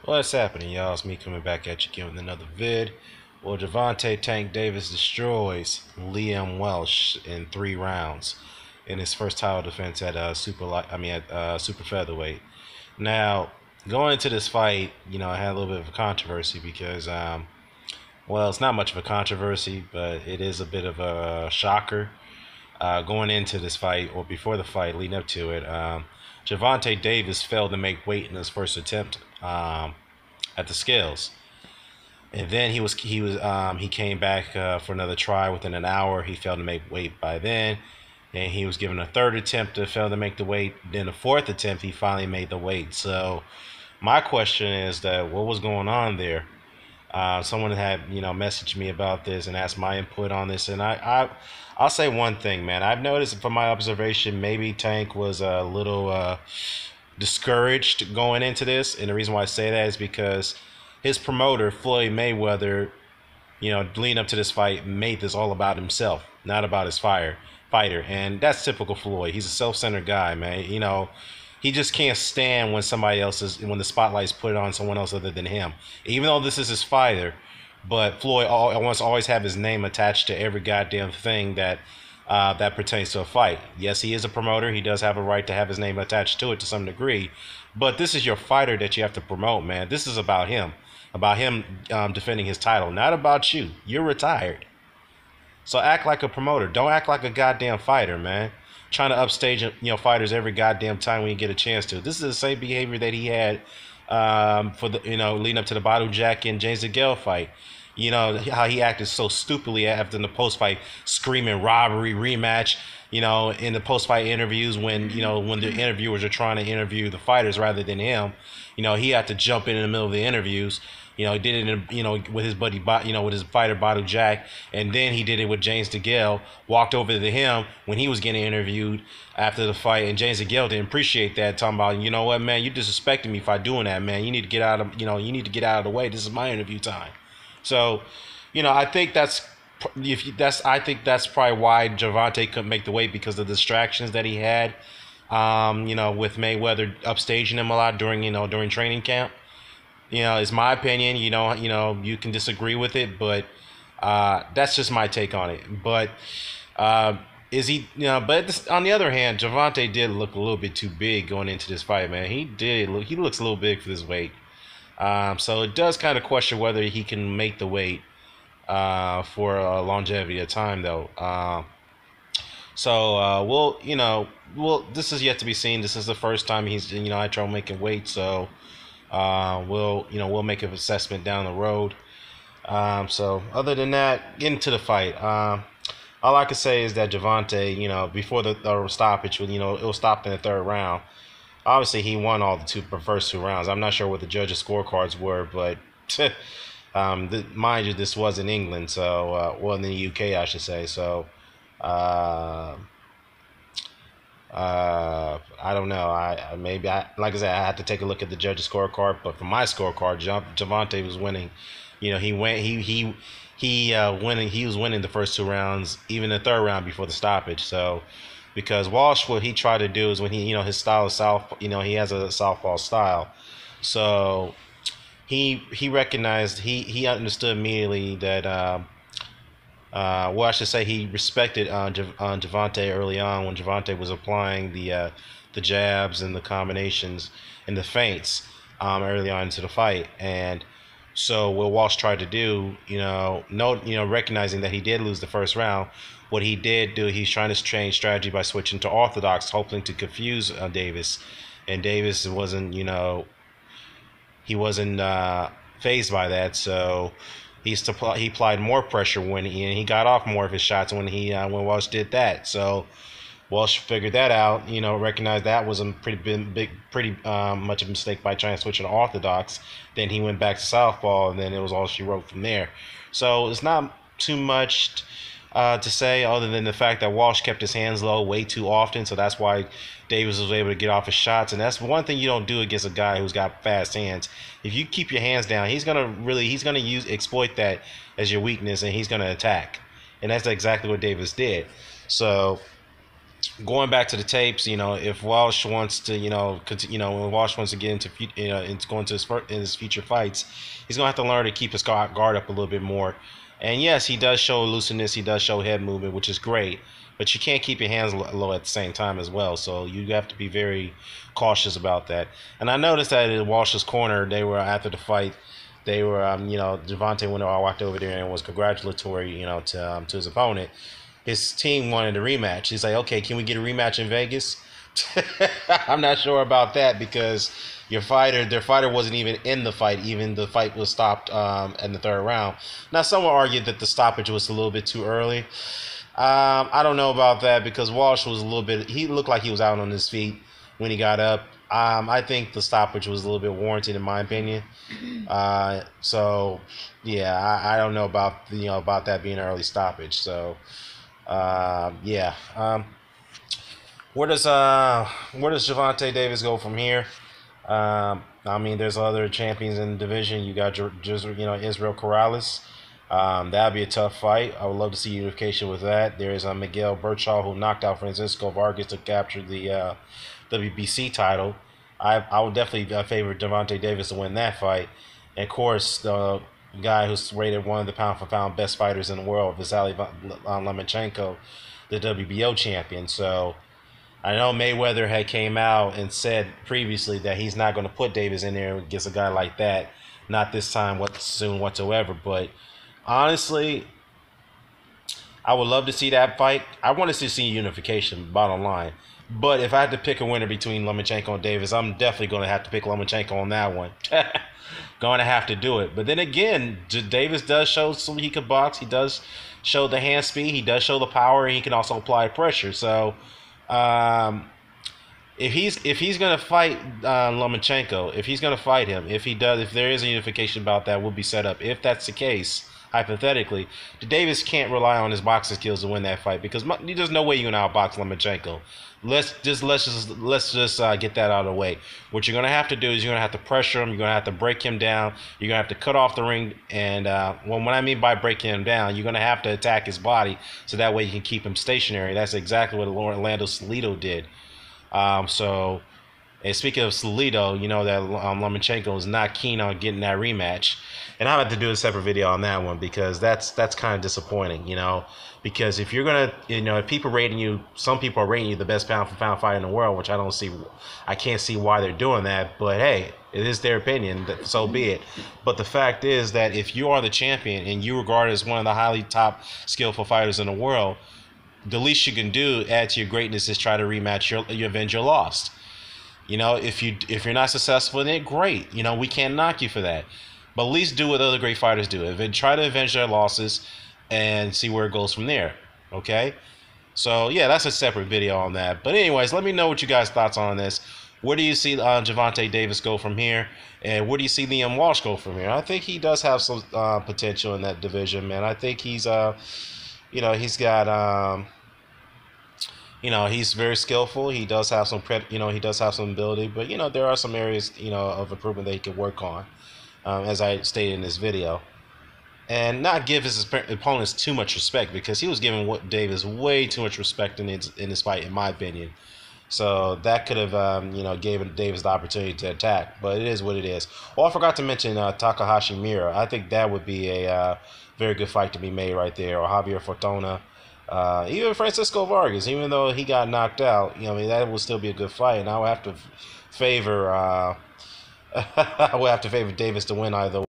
What's happening, y'all? It's me coming back at you again with another vid. Well, Gervonta Tank Davis destroys Liam Welsh in 3 rounds in his first title defense at super featherweight. Now, going into this fight, I had a little bit of a controversy because, well, it's not much of a controversy, but it is a bit of a shocker. Going into this fight or before the fight, leading up to it, Gervonta Davis failed to make weight in his first attempt. At the scales. And then he came back for another try within an hour. He failed to make weight by then, and he was given a third attempt to fail to make the weight. Then the fourth attempt, he finally made the weight. So my question is that what was going on there? Someone had messaged me about this and asked my input on this, and I'll say one thing, man. I've noticed from my observation, maybe Tank was a little discouraged going into this, and the reason why I say that is because his promoter Floyd Mayweather, leading up to this fight, made this all about himself, not about his fighter, and that's typical Floyd. He's a self-centered guy, man. He just can't stand when the spotlight's put on someone else other than him. Even though this is his fighter, but Floyd wants to always have his name attached to every goddamn thing that pertains to a fight. Yes, he is a promoter. He does have a right to have his name attached to it to some degree. But this is your fighter that you have to promote, man. This is about him defending his title, not about you. You're retired. So act like a promoter. Don't act like a goddamn fighter, man. Trying to upstage, fighters every goddamn time when you get a chance to. This is the same behavior that he had for the, leading up to the Badu Jack and James DeGale fight. You know how he acted so stupidly after the post-fight, screaming robbery rematch. In the post-fight interviews when the interviewers are trying to interview the fighters rather than him. He had to jump in the middle of the interviews. He did it, with his buddy, with his fighter Badu Jack, and then he did it with James DeGale. Walked over to him when he was getting interviewed after the fight, and James DeGale didn't appreciate that, talking about, you know what, man, you disrespecting me by doing that, man. You need to get out of, you need to get out of the way. This is my interview time. So, I think I think that's probably why Gervonta couldn't make the weight because of the distractions that he had. With Mayweather upstaging him a lot during training camp. It's my opinion. You can disagree with it, but that's just my take on it. But is he? On the other hand, Gervonta did look a little bit too big going into this fight, man. He did. He looks a little big for this weight. So it does kind of question whether he can make the weight for a longevity of time, though. This is yet to be seen. This is the first time he's, had trouble making weight. So we'll make an assessment down the road. So other than that, getting to the fight. All I can say is that Gervonta, before the stoppage, it was stopped in the third round. Obviously, he won all the first 2 rounds. I'm not sure what the judges' scorecards were, but mind you, this was in England, so in the UK, I should say. So I don't know. Like I said, I had to take a look at the judges' scorecard, but for my scorecard, Gervonta was winning. He was winning the first 2 rounds, even the third round before the stoppage. So because Walsh, what he tried to do is when his style is south, he has a southpaw style, so he recognized he understood immediately that I should say he respected Gervonta early on when Gervonta was applying the jabs and the combinations and the feints early on into the fight. And so what Walsh tried to do, recognizing that he did lose the first round, what he did do, he's trying to change strategy by switching to orthodox, hoping to confuse Davis. And Davis wasn't, he wasn't phased by that, so he applied more pressure when he got off more of his shots when Walsh did that. So Walsh figured that out, recognized that was a pretty much a mistake by trying to switch to orthodox. Then he went back to southpaw, and then it was all she wrote from there. So it's not too much to say other than the fact that Walsh kept his hands low way too often, so that's why Davis was able to get off his shots. And that's one thing you don't do against a guy who's got fast hands. If you keep your hands down, he's gonna exploit that as your weakness, and he's gonna attack. And that's exactly what Davis did. So going back to the tapes, if Walsh wants to, when Walsh wants to get into going to in his future fights, he's gonna have to learn to keep his guard up a little bit more. And yes, he does show looseness, he does show head movement, which is great. But you can't keep your hands low at the same time as well. So you have to be very cautious about that. And I noticed that in Walsh's corner, they were after the fight. They were, Gervonta went I walked over there and was congratulatory, to his opponent. His team wanted a rematch. He's like, okay, can we get a rematch in Vegas? I'm not sure about that because their fighter wasn't even in the fight. Even the fight was stopped in the third round. Now, someone argued that the stoppage was a little bit too early. I don't know about that because Walsh was he looked like he was out on his feet when he got up. I think the stoppage was a little bit warranted in my opinion. So yeah, I don't know about about that being an early stoppage. So yeah. Where does Gervonta Davis go from here? I mean, there's other champions in the division. You got Israel Corrales. That'd be a tough fight. I would love to see unification with that. There's Miguel Berchelt, who knocked out Francisco Vargas to capture the WBC title. I would definitely favor Gervonta Davis to win that fight. And of course, the guy who's rated one of the pound-for-pound best fighters in the world, Vasily Lomachenko, the WBO champion. So I know Mayweather had came out and said previously that he's not going to put Davis in there against a guy like that. Not this time soon whatsoever. But honestly, I would love to see that fight. I want to see unification, bottom line. But if I had to pick a winner between Lomachenko and Davis, I'm definitely going to have to pick Lomachenko on that one. Going to have to do it. But then again, Davis does show he could box. He does show the hand speed. He does show the power. And he can also apply pressure. So if he's going to fight Lomachenko, if he's going to fight him, if there is a unification about that, will be set up. If that's the case, hypothetically, Davis can't rely on his boxing skills to win that fight because there's no way you're going to outbox Lomachenko. Let's just get that out of the way. What you're going to have to do is you're going to have to pressure him. You're going to have to break him down. You're going to have to cut off the ring. And what I mean by breaking him down, you're going to have to attack his body so that way you can keep him stationary. That's exactly what Orlando Salido did. So, and speaking of Salido, you know that Lomachenko is not keen on getting that rematch. And I have to do a separate video on that one because that's kind of disappointing, because if you're gonna, if people some people are rating you the best pound for pound fighter in the world, which I can't see why they're doing that. But hey, it is their opinion, so be it. But the fact is that if you are the champion and you regard as one of the highly top skillful fighters in the world, the least you can do, add to your greatness, is try to rematch you avenge your loss. If you're not successful in it, great. We can't knock you for that. But at least do what other great fighters do. Try to avenge their losses and see where it goes from there. Okay? So, yeah, that's a separate video on that. But anyways, let me know what you guys' thoughts on this. Where do you see Gervonta Davis go from here? And where do you see Liam Walsh go from here? I think he does have some potential in that division, man. I think he's he's got he's very skillful. He does have some he does have some ability, but there are some areas of improvement that he can work on, as I stated in this video, and not give his opponents too much respect because he was giving Davis way too much respect in his fight, in my opinion. So that could have gave Davis the opportunity to attack, but it is what it is. Oh, I forgot to mention Takahashi Miura. I think that would be a very good fight to be made right there, or Javier Fortuna. Even Francisco Vargas, even though he got knocked out, that would still be a good fight. And I would have to favor, I would have to favor Davis to win either way.